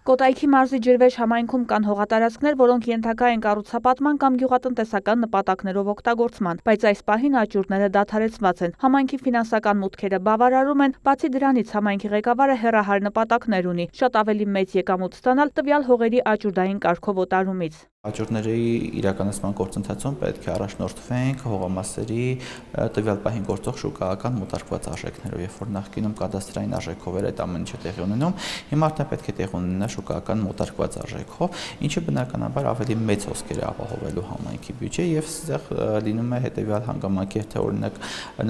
Կոտայքի մարզի Ջրվեժ համայնքում կան հողատարածքներ, որոնք ենթակա են կառուցապատման կամ գյուղատնտեսական նպատակներով օգտագործման, բայց այս պահին աճուրդները դադարեցված են։ Համայնքի ֆինանսական մուտքերը բավարարում են, բացի դրանից համայնքի ղեկավարը հեռահար նպատակներ ունի՝ շատ ավելի մեծ եկամուտ ստանալ տվյալ հողերի աճուրդային կարգով օտարումից։ Աճուրդների իրականացման գործընթացում պետք է առաջնորդվենք հողամասերի տվյալ պահին գործող շուկայական մոտարկված արժեքներով, երբ որ նախկինում կադաստրային արժեքով էր այդ ամեն ինչը տեղի ունենում, հիմա արդեն պետք է տեղի ունենա շուկայական մոտարկված արժեքով, ինչը բնականաբար ավելի մեծ հոսքեր է ապահովելու համայնքի բյուջե եւ այստեղ լինում է հետեւյալ հանգամանքեր, թե օրինակ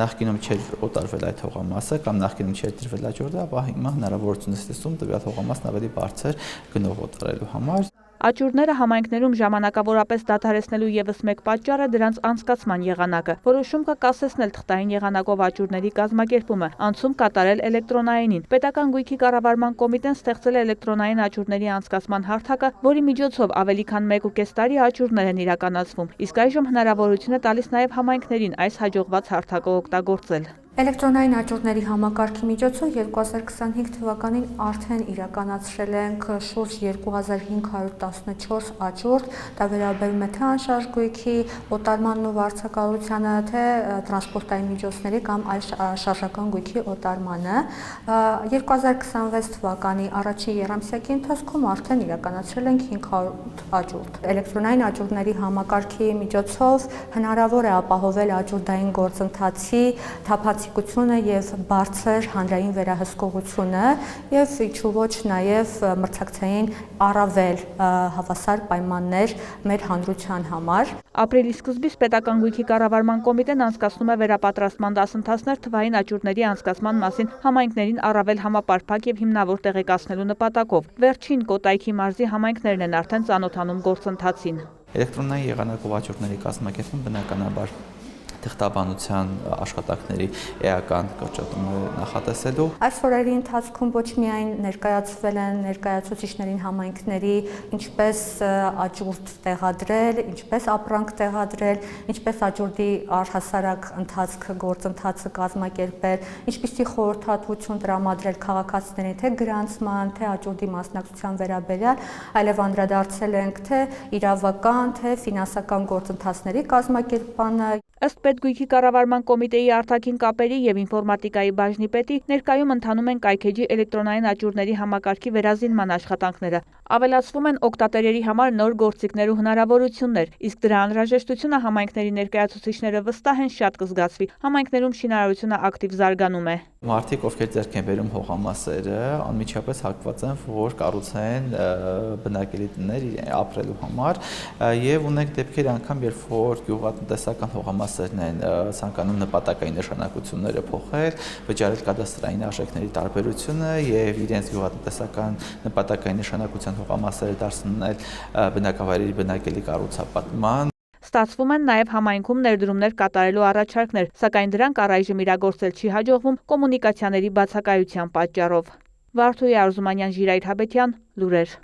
նախկինում չէր օտարվել այդ հողամասը կամ նախկինում չէր դրվել աճուրդը, ապա հիմա հնարավորություն է ստեղծում տվյալ հողամասն ավելի բարձր գնով օտարելու համար։ Աճուրդները համայնքներում ժամանակավորապես դադարեցնելու ևս մեկ պատճառ է դրանց անցկացման եղանակը։ Որոշում կա կասեցնել թղթային եղանակով աճուրդների կազմակերպումը, անցում կատարել էլեկտրոնայինին։ Պետական գույքի կառավարման կոմիտեն ստեղծել է էլեկտրոնային աճուրդների անցկացման հարթակը, որի միջոցով ավելի քան 1.5 տարի աճուրդներ են իրականացվում։ Իսկ այժմ հնարավորություն է տալիս նաև համայնքներին այս հաջողված հարթակը օգտագործել։ Էլեկտրոնային աճուրդների համակարգի միջոցով 2025 թվականին արդեն իրականացրել ենք շուրջ 2514 աճուրդ, դա վերաբերում է թե անշարժ գույքի օտարմանն ու վարձակալությանը, թե տրանսպորտային միջոցների կամ այլ շարժական գույքի օտարմանը։ 2026 թվականի առաջին եռամսյակի ընթացքում արդեն իրականացրել ենք 500 աճուրդ։ Էլեկտրոնային աճուրդների համակարգի միջոցով հնարավոր է ապահովել աճուրդային գործընթացի թափանցիկությունը եւ բարձր հանրային վերահսկողությունը եւ ինչու ոչ նաեւ մրցակցային առավել հավասար պայմաններ մեր հանրության համար։ Ապրիլի սկզբից պետական գույքի կառավարման կոմիտեն անցկացնում է վերապատրաստման դասընթացներ թվային աճուրդների անցկացման մասին համայնքներին առավել համապարփակ եւ հիմնավոր տեղեկացնելու նպատակով։ Վերջին Կոտայքի մարզի համայնքներն են արդեն ծանոթանում գործընթացին։ Էլեկտրոնային եղանակով աճուրդների կազմակերպում բնականաբար թղթաբանության աշխատանքների էական կրճատումը նախատեսելու։ Այս օրերի ընթացքում ոչ միայն ներկայացվել են ներկայացուցիչներին համայնքների ինչպես աճուրդ տեղադրել, ինչպես ապրանք տեղադրել, ինչպես աճուրդի առհասարակ գործընթացը կազմակերպել, ինչպիսի խորհրդատվություն տրամադրել քաղաքացիներին թե գրանցման, թե աճուրդի մասնակցության վերաբերյալ, այլև անդրադարձել ենք թե իրավական, թե ֆինանսական գործընթացների կազմակերպմանը։ Ըստ Պետգույքի կառավարման կոմիտեի արտաքին կապերի եւ ինֆորմատիկայի բաժնի պետի ներկայում ընթանում են կայքեջի էլեկտրոնային աճուրդների համակարգի վերազինման աշխատանքները։ Ավելացվում են օգտատերերի համար նոր գործիքներ ու հնարավորություններ, իսկ դրա անհրաժեշտությունը համայնքների ներկայացուցիչները վստահ են շատ կզգացվի։ Համայնքներում շինարարությունը ակտիվ զարգանում է։ Մարդիկ, ովքեր ձեռք են բերում հողամասերը, անմիջապես հակված են, որ կառուցեն բնակելի տներ ապրելու համար, եւ ունենք դեպքեր անգամ, երբ որ գյուղատնտեսական հողամասերն են ցանկանում նպատակային նշանակությունները փոխել, վճարել կադաստրային արժեքների տարբերությունը եւ իրենց գյուղատնտեսական նպատակային նշանակության հողամասերը դարձնել բնակավայրերի բնակելի կառուցապատման։ Ստացվում են նաև համայնքում ներդրումներ կատարելու առաջարկներ, սակայն դրանք առայժմ իրագործել չի հաջողվում կոմունիկացիաների բացակայության պատճառով։ Վարդուհի Արզումանյան, Ժիրայր Հաբետյան, լուրեր։